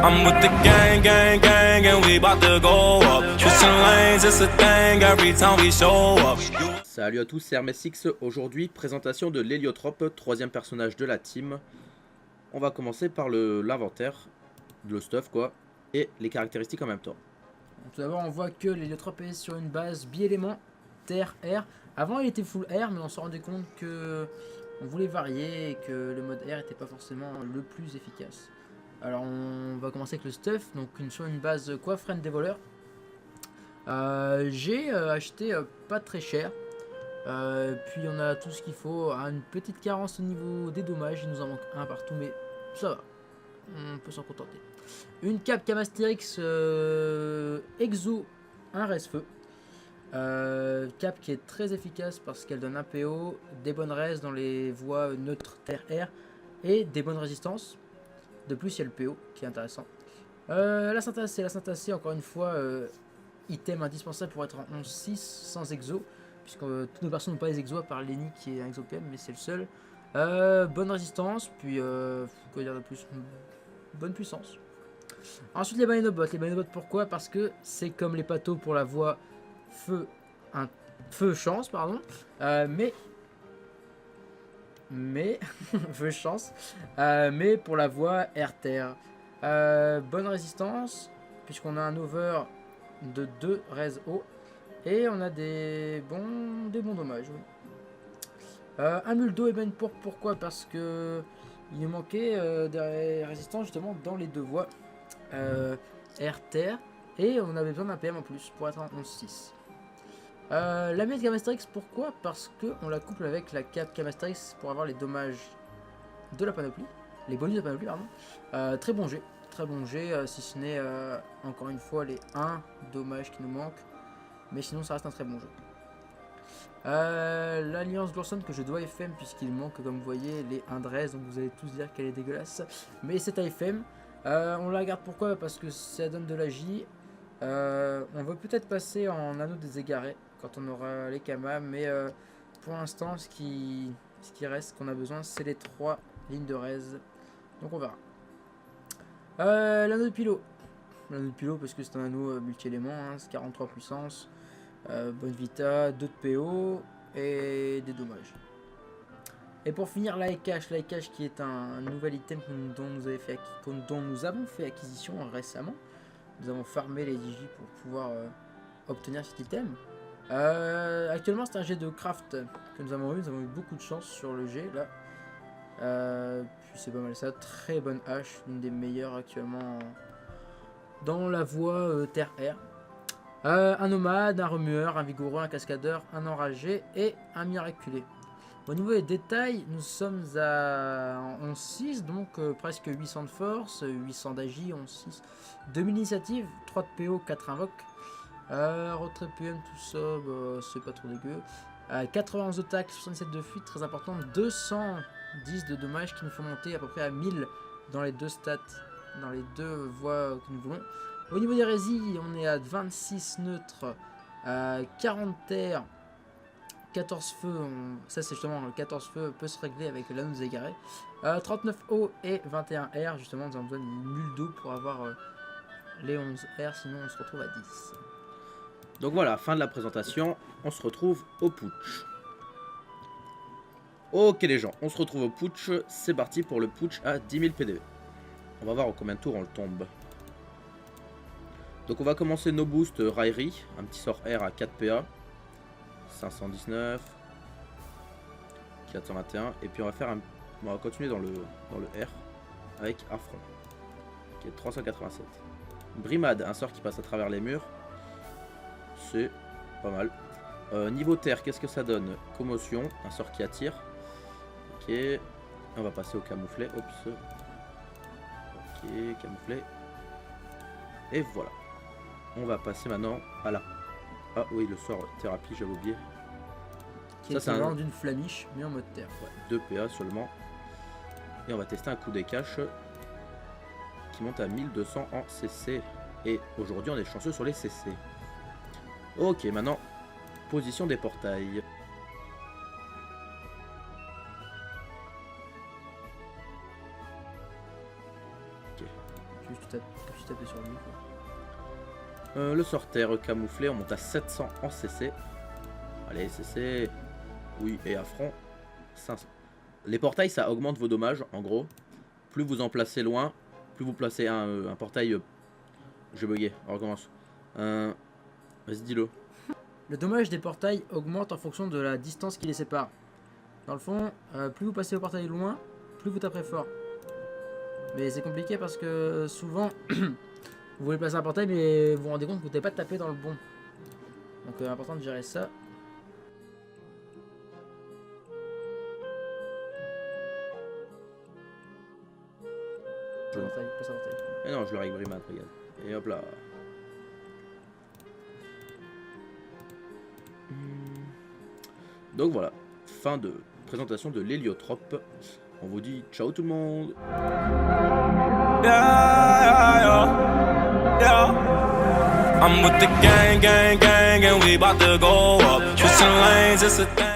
I'm with the gang, and we bout to go up. Switching lanes, it's a thing every time we show up. Salut à tous, c'est HermesX. Aujourd'hui, présentation de l'héliotrope, troisième personnage de la team. On va commencer par l'inventaire, le stuff quoi, et les caractéristiques en même temps. Tout d'abord, on voit que l'héliotrope est sur une base bi-éléments, terre, air. Avant, il était full air, mais on s'est rendu compte que on voulait varier et que le mode air n'était pas forcément le plus efficace. Alors, on va commencer avec le stuff, donc sur une base Coiffren des voleurs. J'ai acheté pas très cher. Puis on a tout ce qu'il faut, une petite carence au niveau des dommages, il nous en manque un partout, mais ça va, on peut s'en contenter. Une cape Camastérix Exo, un reste-feu. Cape qui est très efficace parce qu'elle donne un PO, des bonnes res dans les voies neutres, terre, air, et des bonnes résistances. De plus, il y a le PO qui est intéressant. La Syntacée, encore une fois, item indispensable pour être en 11-6 sans exo. Puisque toutes nos personnes n'ont pas les exos à part Lenny qui est un exo PM, mais c'est le seul. Bonne résistance, puis quoi dire de plus, bonne puissance. Ensuite les Balénobots. Les Balénobots pourquoi? Parce que c'est comme les patos pour la voie feu, feu chance pardon, mais feu chance, mais pour la voie air terre. Bonne résistance puisqu'on a un over de 2 res haut. Et on a des bons dommages. Oui. Un muldo et ben pourquoi? Parce que il nous manquait des résistances justement dans les deux voies air terre et on avait besoin d'un PM en plus pour être en 11-6. La miette Camastérix pourquoi? Parce que on la couple avec la cape Camastérix pour avoir les dommages de la panoplie, les bonus de la panoplie pardon. Très bon jet, si ce n'est encore une fois les 1 dommage qui nous manque. Mais sinon ça reste un très bon jeu. L'alliance Glorson que je dois FM puisqu'il manque comme vous voyez les Indres, donc vous allez tous dire qu'elle est dégueulasse. Mais c'est à FM. On la garde pourquoi? Parce que ça donne de la J. On veut peut-être passer en anneau des égarés quand on aura les Kamas. Mais pour l'instant ce qui reste qu'on a besoin c'est les 3 lignes de res. Donc on verra. L'anneau de pilot. L'anneau de pilot parce que c'est un anneau multi-éléments, hein, c'est 43 puissance. Bonne vita, 2 de PO et des dommages. Et pour finir l'Aikash qui est un nouvel item dont nous avons fait acquisition récemment. Nous avons farmé les digi pour pouvoir obtenir cet item. Actuellement c'est un jet de craft que nous avons eu beaucoup de chance sur le jet là. Puis c'est pas mal ça, très bonne hache, une des meilleures actuellement dans la voie terre-air. Un nomade, un remueur, un vigoureux, un cascadeur, un enragé et un miraculé. Au niveau des détails, nous sommes à 11-6, donc presque 800 de force, 800 d'agi, 11-6, 2000 d'initiative, 3 de PO, 4 invoques. Retrait PM, tout ça, bah, c'est pas trop dégueu. 91 de tacle, 77 de fuite, très important, 210 de dommages qui nous font monter à peu près à 1000 dans les deux stats, dans les deux voies que nous voulons. Au niveau des résils, on est à 26 neutres, 40 terre, 14 feux, ça c'est justement le 14 feux peut se régler avec l'anneau des égarés. 39 eau et 21 air, justement nous avons besoin d'une mule d'eau pour avoir les 11 air, sinon on se retrouve à 10. Donc voilà, fin de la présentation, on se retrouve au putsch. Ok les gens, on se retrouve au putsch, c'est parti pour le putsch à 10 000 PDV. On va voir en combien de tours on le tombe. Donc on va commencer nos boosts raillerie, un petit sort R à 4 PA, 519, 421, et puis on va continuer dans le R avec affront, qui est 387. Brimade, un sort qui passe à travers les murs, c'est pas mal. Niveau terre, qu'est-ce que ça donne? Commotion, un sort qui attire. Ok, on va passer au camouflet, oups. Ok, camouflet. Et voilà. On va passer maintenant à la... Ah oui, le sort thérapie, j'avais oublié. Qui est l'équivalent d'une flamiche, mais en mode terre. Ouais, 2 PA seulement. Et on va tester un coup des caches qui monte à 1200 en CC. Et aujourd'hui, on est chanceux sur les CC. Ok, maintenant, position des portails. Juste tu tapais sur lui. Quoi. Le sorteur camouflé, on monte à 700 en CC. Allez, CC. Oui, et à front, 500. Les portails, ça augmente vos dommages, en gros. Plus vous en placez loin, plus vous placez un portail... je bugué, on recommence. Vas-y, dis-le. Le dommage des portails augmente en fonction de la distance qui les sépare. Dans le fond, plus vous passez au portail loin, plus vous taperez fort. Mais c'est compliqué parce que souvent, vous voulez placer un portail, mais vous vous rendez compte que vous n'avez pas tapé dans le bon. Donc important de gérer ça. Passe un portail. Et non, je le règle Brimad, regarde. Et hop là. Donc voilà, fin de présentation de l'héliotrope. On vous dit ciao tout le monde. I'm with the gang, and we bout to go up. Switching lanes, it's a thing.